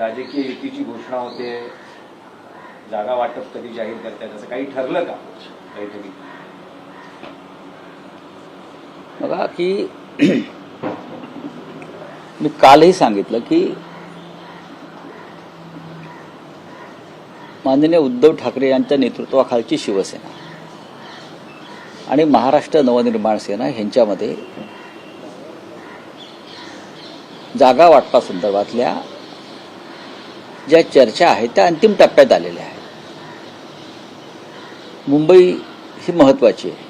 राजकीय युतीची घोषणा होते, जागा वाटप कधी जाहीर करतायत, असं काही ठरलं का काहीतरी? बघा की मी कालही सांगितलं की माननीय उद्धव ठाकरे यांच्या नेतृत्वाखालची शिवसेना आणि महाराष्ट्र नवनिर्माण सेना यांच्यामध्ये जागा वाटपासंदर्भातल्या ज्या चर्चा आहेत त्या अंतिम टप्प्यात आलेल्या आहेत. मुंबई ही महत्त्वाची आहे.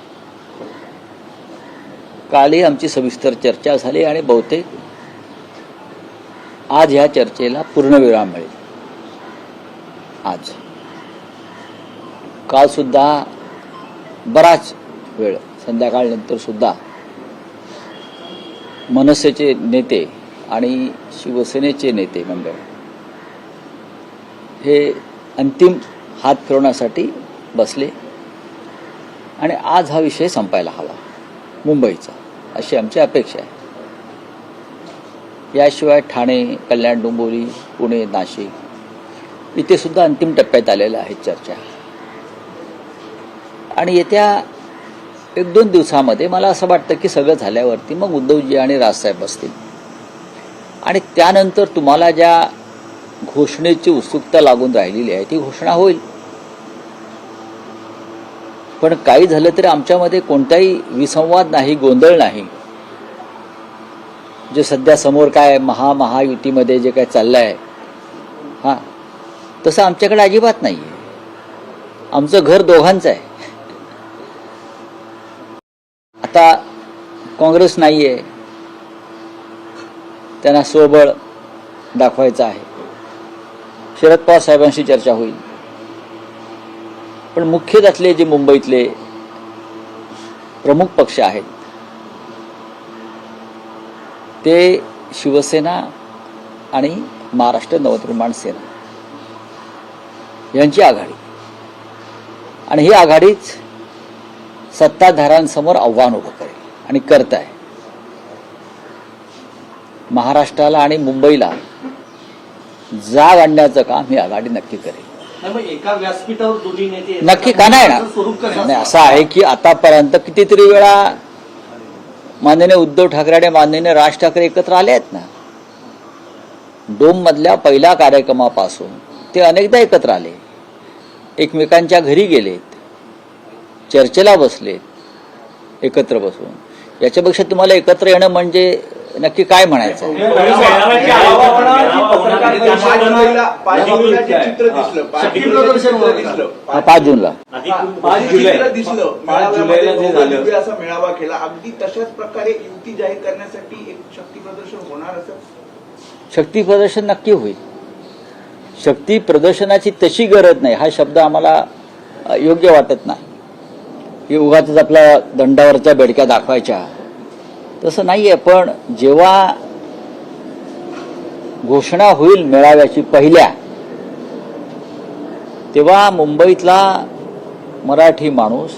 कालही आमची सविस्तर चर्चा झाली आणि बहुतेक आज ह्या चर्चेला पूर्णविराम मिळेल. आज काल सुद्धा बराच वेळ संध्याकाळनंतर सुद्धा मनसेचे नेते आणि शिवसेनेचे नेते मंडळ हे अंतिम हात फिरवण्यासाठी बसले आणि आज हा विषय संपायला हवा मुंबईचा, अशी आमची अपेक्षा आहे. याशिवाय ठाणे, कल्याण, डोंबिवली, पुणे, नाशिक इथे सुद्धा अंतिम टप्प्यात आलेल्या आहेत चर्चा. आणि येत्या 1-2 दिवसामध्ये मला असं वाटतं की सगळं झाल्यावरती मग उद्धवजी आणि राजसाहेब बसतील आणि त्यानंतर तुम्हाला ज्या घोषणेची उत्सुकता लागून राहिलेली आहे ती घोषणा होईल. पण काही झालं तरी आमच्यामध्ये कोणताही विसंवाद नाही, गोंधळ नाही. जे सध्या समोर काय महायुतीमध्ये जे काय चाललंय तसं आमच्याकडे अजिबात नाही आहे. आमचं घर दोघांचं आहे. आता काँग्रेस नाही आहे, त्यांना स्वबळ दाखवायचं आहे. शरद पवार साहेबांशी चर्चा होईल. पण मुख्य त्यातले जे मुंबईतले प्रमुख पक्ष आहेत ते शिवसेना आणि महाराष्ट्र नवनिर्माण सेना यांची आघाडी, आणि ही आघाडीच सत्ताधाऱ्यांसमोर आव्हान उभं करेल आणि करत आहे. महाराष्ट्राला आणि मुंबईला जाग आणण्याचं काम ही आघाडी नक्की करेल. एका व्यासपीठावर दोन्ही नेते नक्की का नाही ना. असं आहे की आतापर्यंत कितीतरी वेळा माननीय उद्धव ठाकरे आणि माननीय राज ठाकरे एकत्र आले आहेत ना. डोम मधल्या पहिल्या कार्यक्रमापासून ते अनेकदा एकत्र आले, एकमेकांच्या घरी गेलेत, चर्चेला बसलेत एकत्र बसून. याच्यापेक्षा तुम्हाला एकत्र येणं म्हणजे नक्की काय म्हणायचं? 5 जूनला मेळावा केला. अगदी तशाच प्रकारे युती जाहीर करण्यासाठी एक शक्ती प्रदर्शन होणार असं? शक्ती प्रदर्शन नक्की होईल. शक्ती प्रदर्शनाची तशी गरज नाही, हा शब्द आम्हाला योग्य वाटत नाही. की उगाच आपल्या दंडावरच्या बेडक्या दाखवायच्या, तसं नाहीये. पण जेव्हा घोषणा होईल मेळाव्याची पहिल्या, तेव्हा मुंबईतला मराठी माणूस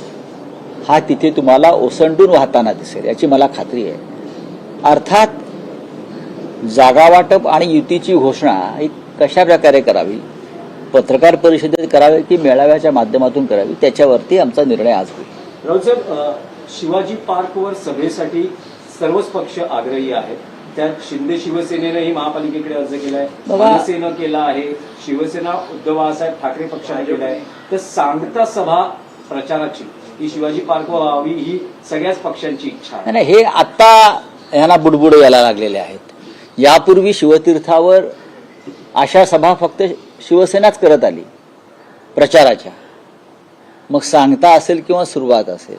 हा तिथे तुम्हाला ओसंडून वाहताना दिसेल, याची मला खात्री आहे. अर्थात जागा वाटप आणि युतीची घोषणा ही कशा प्रकारे करावी, पत्रकार परिषदेत करावी की मेळाव्याच्या माध्यमातून करावी, त्याच्यावरती आमचा निर्णय आज होईल. राऊतसाहेब, शिवाजी पार्कवर सभेसाठी सर्वच पक्ष आग्रही आहेत. त्यात शिंदे शिवसेनेनेही महापालिकेकडे अर्ज केलाय, मनसेनं केला आहे, शिवसेना उद्धव बाळासाहेब ठाकरे पक्षाने केला आहे. तर सांगता सभा प्रचाराची ही शिवाजी पार्कवर व्हावी ही सगळ्याच पक्षांची इच्छा आहे. नाही, हे आता यांना बुडबुड यायला लागलेले आहेत. यापूर्वी शिवतीर्थावर अशा सभा फक्त शिवसेनाच करत आली प्रचाराच्या. मग सांगता असेल किंवा सुरुवात असेल,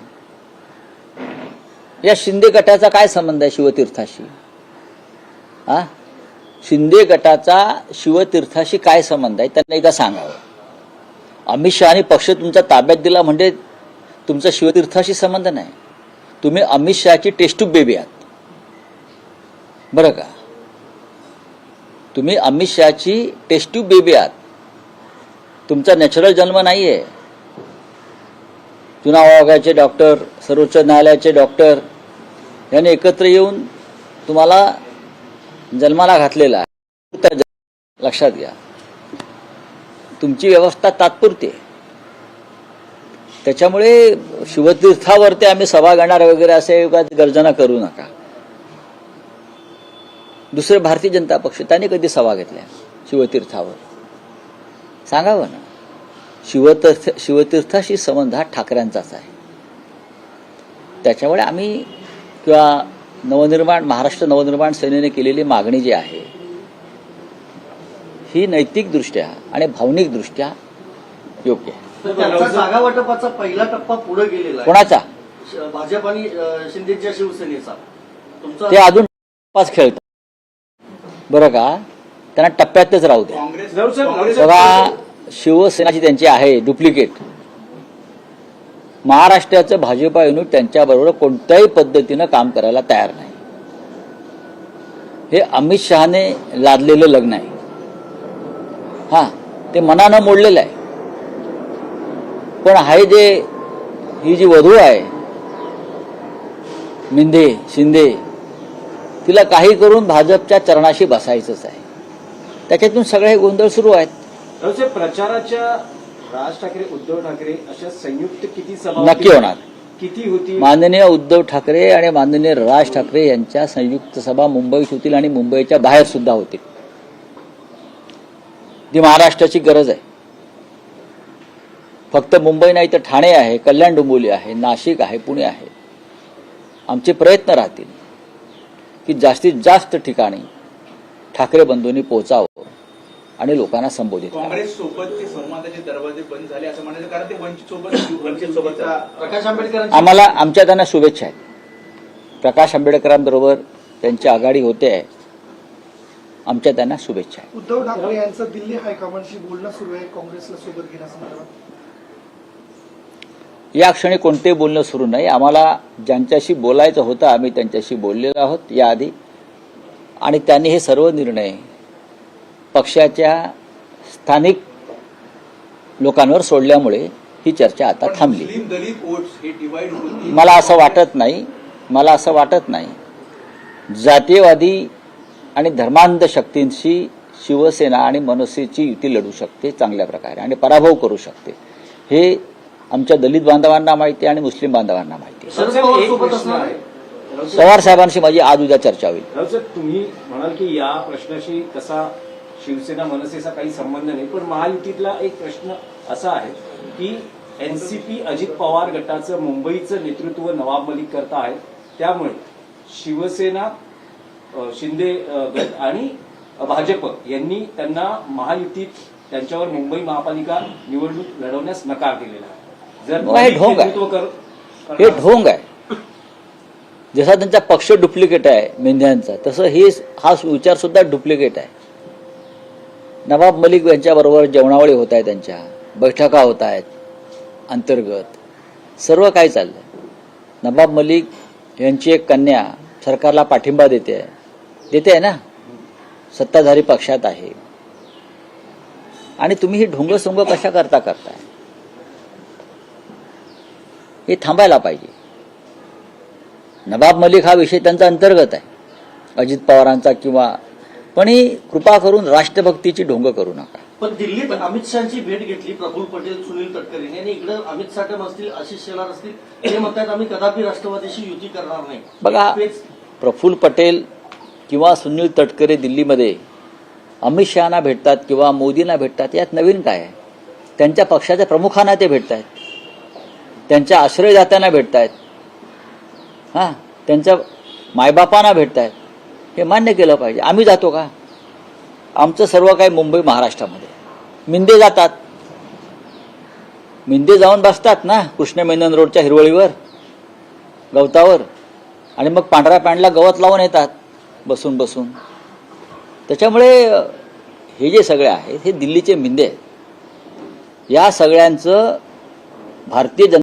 या शिंदे गटाचा काय संबंध आहे शिवतीर्थाशी? शिंदे गटाचा शिवतीर्थाशी काय संबंध आहे त्यांना एकदा सांगावं. अमित शहानी पक्ष तुमच्या ताब्यात दिला म्हणजे तुमचा शिवतीर्थाशी संबंध नाही. तुम्ही अमित शहाची टेस्ट्यूब बेबी आहात, बरं का? तुम्ही अमित शहाची टेस्ट्यूब बेबी आहात. तुमचा नॅचरल जन्म नाहीये. चुनाव आयोगाचे डॉक्टर, सर्वोच्च न्यायालयाचे डॉक्टर यांनी एकत्र येऊन तुम्हाला जन्माला घातलेला आहे. लक्षात घ्या, तुमची व्यवस्था तात्पुरती आहे. त्याच्यामुळे शिवतीर्थावरती आम्ही सभा घेणार वगैरे असे गर्जना करू नका. दुसरे भारतीय जनता पक्ष त्यांनी कधी सभा घेतल्या शिवतीर्थावर? सांगावं ना. शिवतीर्थाशी संबंध हा ठाकरेंचाच आहे. त्याच्यामुळे आम्ही किंवा महाराष्ट्र नवनिर्माण सेनेने केलेली मागणी जी आहे ही नैतिकदृष्ट्या आणि भावनिकदृष्ट्या योग्य आहे. तर त्यांचा जागा वाटपाचा पहिला टप्पा पुढे गेलेला आहे. कोणाचा? भाजप आणि शिंदेच्या शिवसेनेचा. तुमचा ते अजून पाच खेळतात बरं का, त्यांना टप्प्यातच राहू द्या. काँग्रेस बघा, शिवसेनाची त्यांची आहे डुप्लिकेट. महाराष्ट्राचं भाजपा युनिट त्यांच्याबरोबर कोणत्याही पद्धतीनं काम करायला तयार नाही. हे अमित शहाने लादलेलं लग्न आहे. हा, ते मनानं मोडलेलं आहे. पण ही जी वधू आहे मिंदे शिंदे, तिला काही करून भाजपच्या चरणाशी बसायचंच आहे. त्याच्यातून सगळे गोंधळ सुरू आहेत. प्रचाराच्या राज ठाकरे उद्धव ठाकरे अशा संयुक्त किती सभा नक्की होणार. किती होती? माननीय उद्धव ठाकरे आणि माननीय राज ठाकरे यांच्या संयुक्त सभा मुंबईत होतील आणि मुंबईच्या बाहेर सुद्धा होतील. ती महाराष्ट्राची गरज आहे. फक्त मुंबई नाही तर ठाणे आहे, कल्याण डोंबिवली आहे, नाशिक आहे, पुणे आहे. आमचे प्रयत्न राहतील की जास्तीत जास्त ठिकाणी ठाकरे बंधूंनी पोहोचावं आणि लोकांना संबोधित करावं. काँग्रेस सोबतचे संवादाचे दरवाजे बंद झाले असं म्हणायचं, कारण ते वंचित सोबत प्रकाश आंबेडकरांची आम्हाला आमच्या त्यांना शुभेच्छा आहेत. प्रकाश आंबेडकरांबरोबर त्यांची आघाडी होते आहे. आमच्या त्यांना शुभेच्छा आहेत. उद्धव ठाकरे यांचं दिल्ली हायकमांडशी बोलणं सुरू आहे काँग्रेसला सोबत घेण्यासंदर्भात. या क्षणी कोणतेही बोलणं सुरू नाही. आम्हाला ज्यांच्याशी बोलायचं होतं आम्ही त्यांच्याशी बोललेलो आहोत याआधी, आणि त्यांनी हे सर्व निर्णय पक्षाच्या स्थानिक लोकांवर सोडल्यामुळे ही चर्चा आता थांबली. मुस्लिम दलित वोट्स हे डिवाइड होतील. मला असं वाटत नाही. जातीयवादी आणि धर्मांध शक्तींशी शिवसेना आणि मनसेची युती लढू शकते चांगल्या प्रकारे आणि पराभव करू शकते. हे आमच्या दलित बांधवांना माहिती आहे आणि मुस्लिम बांधवांना माहिती आहे. शरद पवार सोबत असणार आहे. पवार साहेबांशी माझी आज उद्या चर्चा होईल. राऊत साहेब, तुम्ही म्हणाल की या प्रश्नाशी तसा शिवसेना मनसेचा काही संबंध नाही, पण महायुतीतला एक प्रश्न असा आहे की एनसीपी अजित पवार गटाचं मुंबईचं नेतृत्व नवाब मलिक करता आहे. त्यामुळे शिवसेना शिंदे गट आणि भाजप यांनी त्यांना महायुतीत त्यांच्यावर मुंबई महापालिका निवडणूक लढवण्यास नकार दिलेला आहे. जर हे ढोंग आहे. हे ढोंग आहे. जसा त्यांचा पक्ष डुप्लिकेट आहे मेंढ्यांचा, तसं हा विचार सुद्धा डुप्लिकेट आहे. नवाब मलिक यांच्याबरोबर जेवणावळी होत आहे, त्यांच्या बैठका होत आहेत अंतर्गत, सर्व काय चाललंय. नवाब मलिक यांची एक कन्या सरकारला पाठिंबा देते आहे ना, सत्ताधारी पक्षात आहे. आणि तुम्ही ही ढोंगसोंग कशा करताय? हे थांबायला पाहिजे. नवाब मलिक हा विषय त्यांचा अंतर्गत आहे, अजित पवारांचा पण ही कृपा करून राष्ट्रभक्तीची ढोंग करू नका. पण दिल्लीत अमित शहाची भेट घेतली प्रफुल्ल पटेल सुनील तटकरेंनी, आणि इकडे अमित साठम असतील आशिष शेलार असतील, ते म्हणतात आम्ही कदापि राष्ट्रवादीशी युती करणार नाही. बघा, प्रफुल्ल पटेल किंवा सुनील तटकरे दिल्लीमध्ये अमित शहाना भेटतात किंवा मोदींना भेटतात, यात नवीन काय आहे? त्यांच्या पक्षाच्या प्रमुखांना ते भेटत आहेत, त्यांच्या आश्रयदात्यांना भेटत आहेत, त्यांच्या मायबापांना भेटत आहेत. हे मान्य केलं पाहिजे. आम्ही जातो का? आमचं सर्व काही मुंबई महाराष्ट्रामध्ये. मिंदे जातात, मिंदे जाऊन बसतात ना कृष्ण मेनन रोडच्या हिरवळीवर गवतावर, आणि मग पांढऱ्या पॅन्टला गवत लावून येतात बसून. त्याच्यामुळे हे जे सगळे आहेत हे दिल्लीचे मिंदे आहेत. या सगळ्यांचं भारतीय